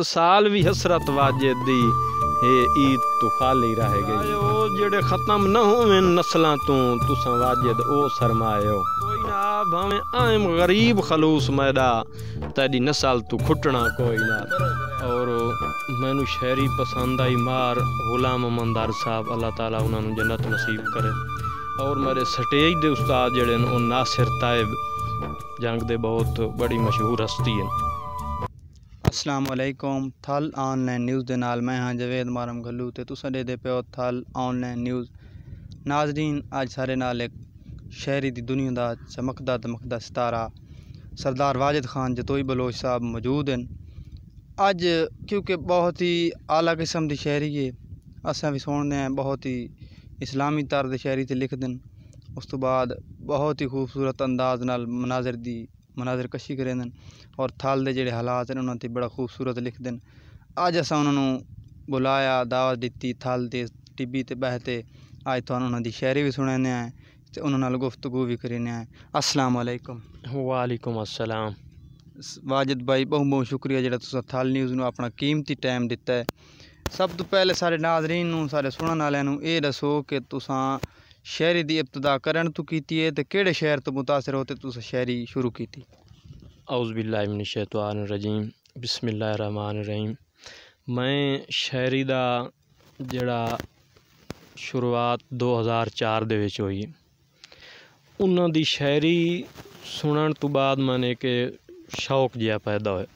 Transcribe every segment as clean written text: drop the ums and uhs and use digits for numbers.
साल भी हसरत वाजिद दी हे ईद तो खाली रह गई ओ जेड़े खत्म न होवें नस्लां तो तुसां वाजिद ओ सरमायो कोई ना भावें आम गरीब खलूस मैदा तेरी नस्ल तू खुटना कोई ना। और मैनू शहरी पसंद आई मार गुलाम मंदार साहब अल्लाह ताला उन्होंने जन्नत नसीब करे। और मेरे स्टेज दे उस्ताद जेड़े न नासिर ताइब जंग दे बहुत बड़ी मशहूर हस्ती हैं। अस्सलाम वालेकुम थल ऑनलाइन न्यूज़ दे नाल मैं हाँ जवेद मारम गल्लू ते तुसां दे पियो थल ऑनलाइन न्यूज़। नाजरीन अज सारे नाल एक शहरी दी दुनिया दा चमकदा दमकदा सितारा सरदार वाजिद खान जतोई बलोच साहब मौजूद हैं अज, क्योंकि बहुत ही आला किस्म दी शहरी है। असां भी सुनते हैं बहुत ही इस्लामी तर्ज शहरी ते लिखते हैं। उस तो बाद बहुत ही खूबसूरत अंदाज नाल मनाजर कशी करेंदे और थल दे जेड़े हालात हैं उन्होंने बड़ा खूबसूरत लिखते हैं। अज असां उन्होंने बुलाया दावत दी थल ते टिब्बी ते बहते अज तो उन्होंने शायरी भी सुनाने हैं तो उन्होंने गुफ्तगू भी करने हैं। अस्सलाम वालेकुम। वालेकुम अस्सलाम। वाजिद भाई बहुत बहुत शुक्रिया जेड़ा तुसां थल न्यूज़ नूं अपना कीमती टाइम दिता है। सब तो पहले सारे नाजरीन नूं सारे सुनने वालियां नूं ये दसो कि तुसां शायरी दी इब्तदा करन तो कीती है ते किहड़े शहर तो मुतासिर होते तुसां शायरी शुरू कीती? औज़ु बिल्लाहि मिनश शैतानिर रजीम बिस्मिल्लाहिर रहमानिर रहीम। मैं शायरी दा जेड़ा शुरुआत 2004 दे विच होई। उन्हां दी शायरी सुनन तो बाद मैंने के शौक जिहा पैदा होया।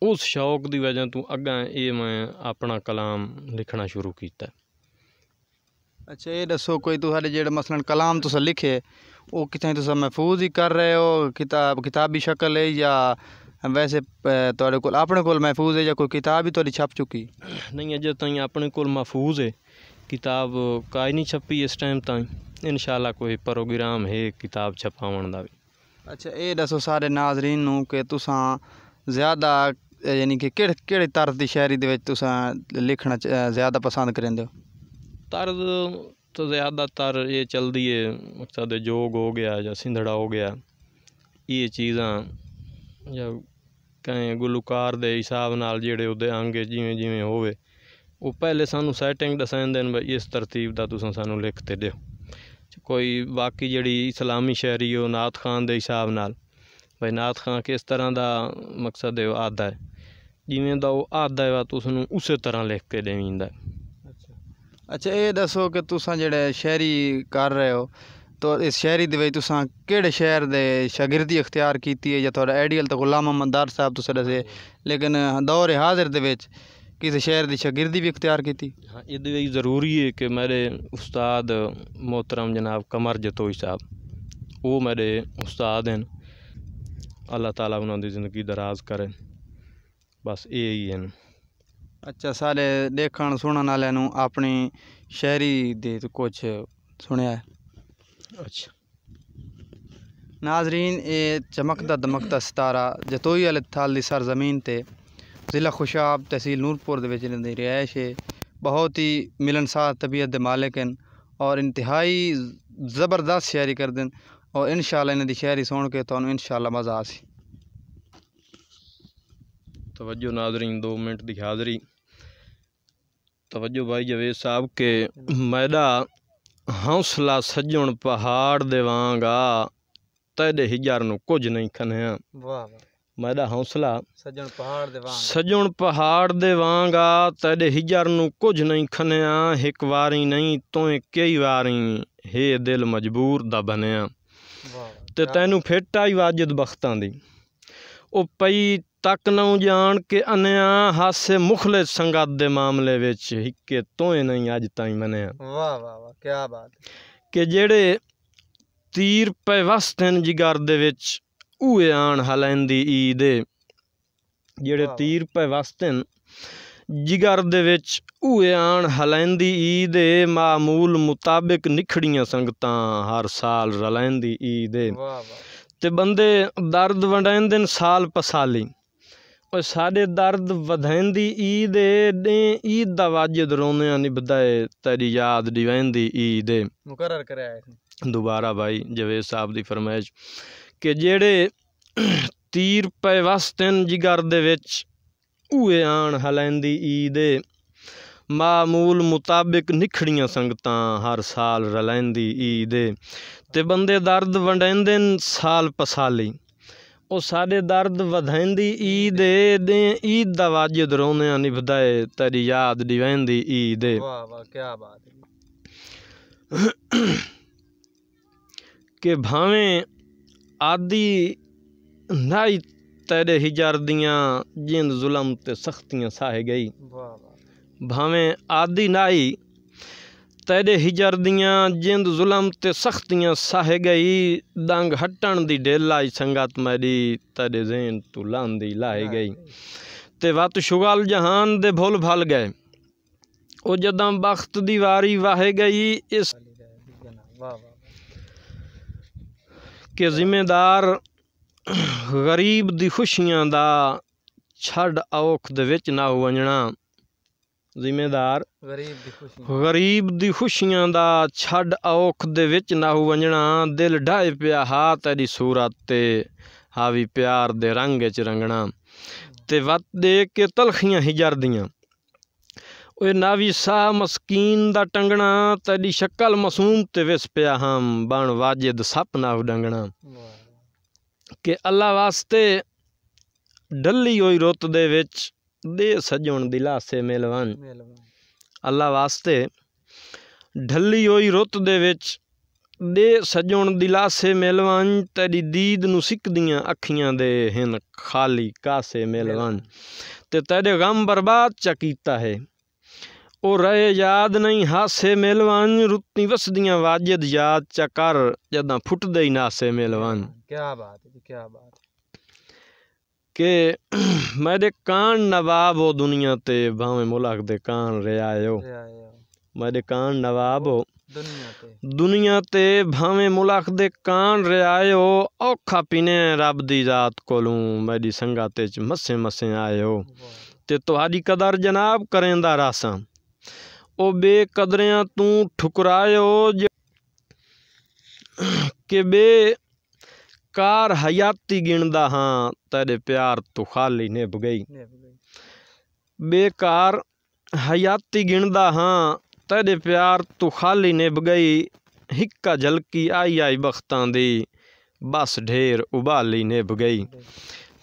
उस शौक दी वजह तो अग्गां ये मैं अपना कलाम लिखना शुरू कीता। अच्छा ये दसो कोई तुहाडे जेड़ा मसलन कलाम तुसां लिखे वो कितें तुसां महफूज ही कर रहे हो किताबी शक्ल है या वैसे तुहाडे कोल अपने कोल महफूज है या कोई किताब ही तुहाडी छप चुकी? नहीं अजे ताईं अपने कोल महफूज है, किताब काई नहीं छपी इस टाइम ताईं। इंशाअल्लाह कोई प्रोग्राम है किताब छपावन दा भी। अच्छा ये दसो सारे नाजरीन नूं कि तुसां ज़्यादा यानी कि केड़े तर्ज दी शायरी दे विच तुसां लिखना ज़्यादा पसंद करेंदे हो? तर्ज तो ज़्यादातर ये चलती है मकसद जोग हो गया या सिंधड़ा हो गया, ये चीज़ां या कहीं गुलकार दे हिसाब नाल जेड़े उहदे अंग जिवें जिवें होवे वो पहले सानू सैटिंग दसैंदे न भाई इस तरतीब दा तुसां सानू लिखते दिओ। कोई बाकी जेड़ी इस्लामी शायरी हो नात खान दे हिसाब नाल भाई नात खान किस तरह दा मकसद है आदा है जिवें दा वो आदा है तो उसनू उस तरह लिख के देवींदा है। अच्छा ये दसो कि तुसां जेड़े शायरी कर रहे हो तो इस शायरी दे विच तुसां केड़े शहर दे शागिर्दी इख्तियार कीती है या थोड़ा आइडियल तो गुलाम मंदार साहब तुसां दसे, लेकिन दौर हाजिर दे विच किसी शहर दी शागिर्दी भी इख्तियार कीती? हाँ ये ज़रूरी है कि मेरे उस्ताद मोहतरम जनाब कमर जतोई साहब वो मेरे उस्ताद हैं। अल्लाह ताला उन्हां दी ज़िंदगी दराज करे, बस ये ही हैं। अच्छा सारे देखण सुनने वाले नूं अपनी शायरी दे तो कुछ सुनिया है? अच्छा नाजरीन ये चमकदा दमकदा सितारा जतोई वाले थल दी सरजमीन ते ज़िला खुशाब तहसील नूरपुर दे विच इन्हां दी रिहाइश है। बहुत ही मिलनसार तबीयत दे मालिक हैं और इंतहाई ज़बरदस्त शायरी करदे हैं और इंशाअल्लाह इन्हां दी शायरी सुन के तुहानूं इंशाअल्लाह मज़ा आसी। तवज्जो नाजरीन 2 मिनट की हाज़री। तवज्जो भाई जवेद साहब के मैदा हौसला सजण पहाड़ दे वांगा तेरे हिजर नूं कुछ नहीं खनिया। वाह वाह। मैदा हौसला सजण पहाड़ दे वांगा तेरे हिजर नूं कुछ नहीं खनिया। एक वारी नहीं तोए कई वारी हे दिल मजबूर दा बनिया। ते तैनू फेटा ही वाजिद बख्तां दी ओ पई तक नौ जान के अनिया हासे मुखले संगत दे मामले विच हिक्के तोए नहीं अज ताईं मनिया। वाह वाह वाह क्या बात है। कि जेड़े तीर पे वस्तेन जिगर दे विच उहे आण हलैंदी ईद। जेड़े तीर पे वस्तेन जिगर दे विच उहे आण हलैंदी ईद। मामूल मुताबिक निखड़ियां संगतां हर साल रलैंदी ईद। ते बंदे दर्द वंडैंदे साल पसाली और साडे दर्द वधैंदी ईद। ईद दा वाजिद रोंदियां निभदा तेरी याद डिवैंदी ईद। मुकर्रर कराया दोबारा भाई जवेद साहब दी फरमाइश कि जेड़े तीर पे वस्तेन जिगर दे विच उहे आण हलैंदी ईद मामूल मुताबिक निखड़ियां संगतां हर साल रलैंदी ईद ते बंदे दर्द वंडैंदे साल पसाली ਉਹ ਸਾਡੇ ਦਰਦ ਵਧਾਉਂਦੀ ਈਦ ਦੇ ਈਦ ਦਾ ਵਾਜਿਦ ਰੋਂਦਿਆਂ ਨਿਭਦਾ ਏ ਤੇਰੀ ਯਾਦ ਦਿਵੈਂਦੀ ਈਦ वाह वाह क्या बात है ਕਿ ਭਾਵੇਂ ਆਦੀ ਨਾਈ ਤੇਰੇ ਹਿਜਰ ਦੀਆਂ ਜਿੰਦ ਜ਼ੁਲਮ ਤੇ ਸਖਤੀਆਂ ਸਾਹੇ ਗਈ वाह वाह ਭਾਵੇਂ ਆਦੀ ਨਾਈ तेरे हिजर दियाँ जिंद जुलम ते सख्तियाँ साहे गई दंग हटन दी ढेल आई संगत मेरी तेरे ज़हन तू लांदी लाए गई ते वत शुगल जहान दे भुल भल गए ओ जदां बख्त दी वारी वाहे गई इस वाह वाह के जिम्मेदार गरीब दी खुशियां दा छड़ औख दे विच ना वंजना जिम्मेदार गरीब दी खुशियां दा छड़ औख दे विच ना वंजना दिल ढाए पिया हा तेरी सूरत ते हावी प्यार दे रंग च रंगना ते वत दे के तलखियां हिजर दियां ओए नावी सा मस्कीन दा टंगना तेरी शक्ल मासूम ते विस पिया हम बन वाजिद सप ना डंगना के अल्लाह वास्ते डली होई रुत दे विच दे सजण दिलासे मेलवन अल्लाह वास्ते ढली होई रुत दे विच दे सजण दिलासे मेलवन तेरी दीद नू सिकदियां अखियां दे हिन खाली कासे मेलवन ते तेरे गम बर्बाद चा कीता है ओ रहे याद नहीं हासे मेलवन रुत्ती वसदियां वाजिद याद चा कर जदां फुटदे ही नासे मेलवन क्या बात है क्या बात के मेरे कान नवाब हो दुनिया ते भावे मुल्क दे कान रे आयो मेरे कान नवाब हो दुनिया ते भावे मुल्क दे कान रे आयो औखा पीने रब दी जात कोलूं मेरी संगत च मसे मसे आयो ते तुहाडी कदर जनाब करेंदा रासां ओ बेकदरियां तू ठुकरायो के बे कार हयाती गिणदा हाँ तेरे प्यार तो खाली निभ गई बेकार हयाती गिणदा हाँ तेरे प्यार तो खाली निभ गई हिक्का झलकी आई आई बख्तां दी बस ढेर उबाली निभ गई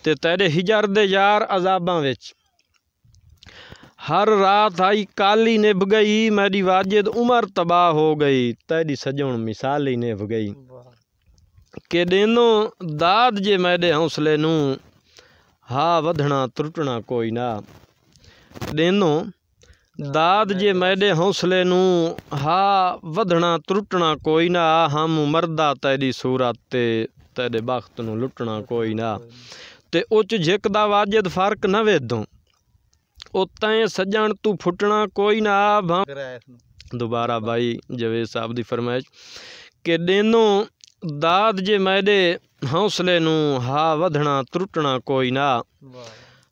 ते तेरे हिजर दे यार अजाबां विच हर रात आई काली निभ गई मेरी वाजिद उमर तबाह हो गई तेरी सजण मिसाली निभ गई के देनो दाद जे मेरे हौसले नू हा वधना त्रुटना कोई ना देनो दाद जे मेरे हौसले नू हा वधना त्रुटना कोई ना हम मरदा तेरी सूरत ते तेरे बख्त नू लुटना कोई ना ते उच झिकदा वाजिद फर्क न वेदों ओ तैं सजण तू फुटना कोई ना दोबारा भाई जवेद साहब दी फरमाइश के देनो दाद जे मेरे हौसले नू हा वधना त्रुटना कोई ना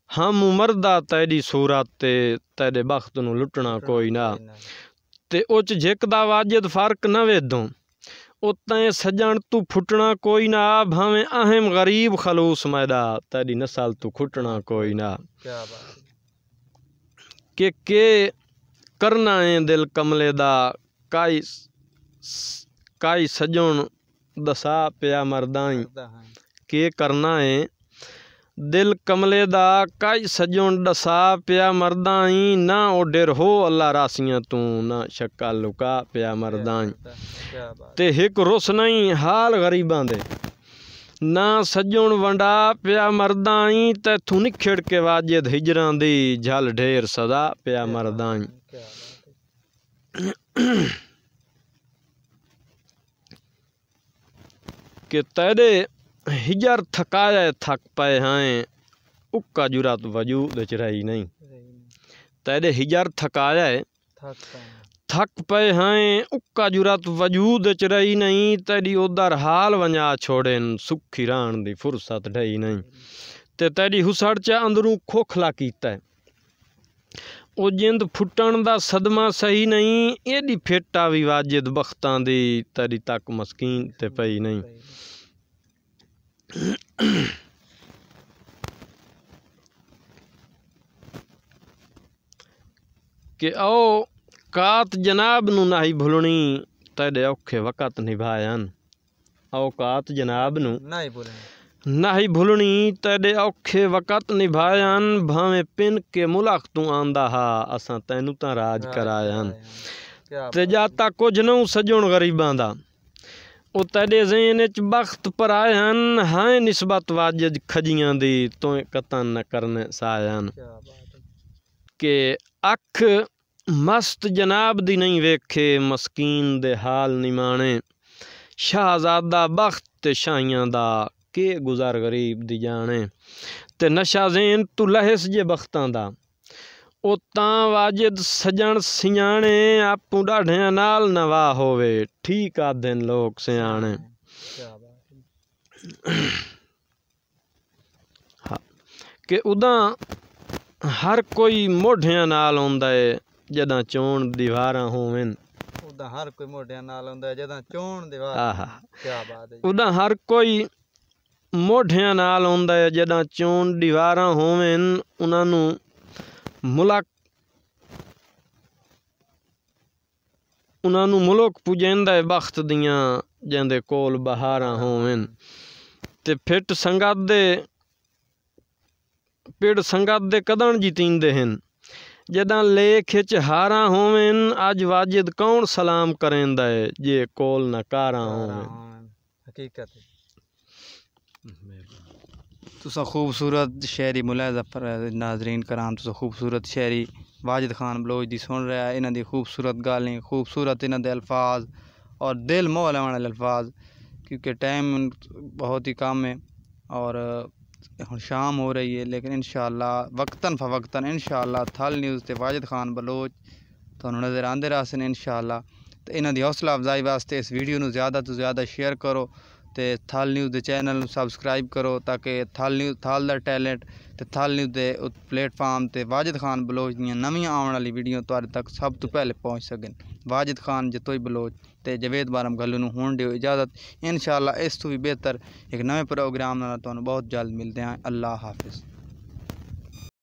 हम मरदा तेरी सूरत ते तेरे बख्त नू लुटना कोई ना ते उच झिकदा वाजिद फर्क न वेदों उतें सजण तू फुटना कोई ना भावें अहम गरीब खलूस मैदा तेरी नस्ल तू खुटना कोई ना के करना है दिल कमले दा काई सजण दसा पिया मरदाई के करना है दिल कमले दा काई सजण दसा पिया मरदाई ना ओडर हो अल्लाह रासियां तू ना शक्का लुका पिया मरदाई ते हिक रुस नहीं हाल गरीबां दे ना सजण वंडा पिया मरदाई ते तू निखड़ के वाजिद हिजरां दी झल ढेर सदा पिया मरदाई के तेरे हिजर थकाया थक पाए हैं उक्का जुरात वजूद च रही नहीं तेरे हिजर थकाया थक पे हैं उक्का जुरात वजूद च रही नहीं तेरी उधर हाल वंजा छोड़ेन सुखी रान दी फुरसत ढई नहीं ते तेरी हुसड़ च अंदरों खोखला कीता ओ जिंद फुटन दा सदमा सही नहीं एडी फेटा भी वाजिद बख्तां दी तेरी तक मस्कीन ते पई नहीं कि ओ कात जनाब नू नहीं भुलनी तेरे औखे वक़्त निभायन। औकात जनाब नू नहीं भुलनी तेरे औखे वक़्त निभायन। भावें पिन के मुल्क तू आंदा हा असां तैनू तां राज करायन। ते जाता कुछ नूं सजण गरीबां दा ओ तेरे ज़हन च बख्त परायन। हाय निस्बत वाजिद खजियां दी तों कतन न करने सायन। के अख मस्त जनाब दी नहीं वेखे मस्कीन दे हाल निमाणे। शाहजादा बख्त ते शाहियां दा के गुज़र गरीब दी जाने। ते नशा ज़ेन तू लहस जे बख्तां दा ओ तां वाजिद सजण सियाणे। आपू डाढ़ियां नाल नवा होवे ठीक आदन लोग सियाणे। कि उदा हर कोई मोढियां नाल आउंदा है जदां चोण दीवारां होवन। हर कोई मोढियां नाल आउंदा है जदां चोण दीवार। क्या बात है। उदा हर कोई मोढियां नाल आउंदा है जदां चोण दीवारां होवन। उन्हां नू मुल्क पुजेंदा है बख्त दियां जेंदे कोल बहारां होवन। ते फिट संगत दे कदण जीतींदे हन जदां लेख च हारां होवन। अज वाजिद कौन सलाम करेंदा है जे कोल नकारां होवन। हकीकत तुसा खूबसूरत शायरी मुलाहिज़ा नाजरीन कराम तुसा खूबसूरत शायरी वाजिद खान बलोच दी सुन रहा है। इन्हां दी खूबसूरत गालें खूबसूरत इन्हां दे अल्फाज और दिल मोह लैण वाले अल्फाज। क्योंकि टाइम बहुत ही कम है और हुण शाम हो रही है लेकिन इंशाअल्लाह वक्तन फ़वक्तन इंशाअल्लाह थल न्यूज़ ते वाजिद खान बलोच तुहानू नज़र आंदे रहसन इंशाअल्लाह। तो इन्हां दी हौसला अफजाई वास्ते इस वीडियो नू ज़्यादा तो ज़्यादा शेयर करो ते थल न्यूज़ दे चैनल नू सबसक्राइब करो ताकि थल दा टैलेंट ते थल न्यूज़ दे प्लेटफार्म ते वाजिद खान बलोच दियां नवीं आउण वाली वीडियो तुहाडे तक सब तो पहले पहुँच सकन। वाजिद खान जतोई बलोच ते जवेद बारम गल्लू नू हुण दिओ इजाज़त। इंशाअल्लाह इस तो भी बेहतर एक नवे प्रोग्राम नाल तुहानू बहुत जल्द मिलदे हैं। अल्लाह हाफिज़।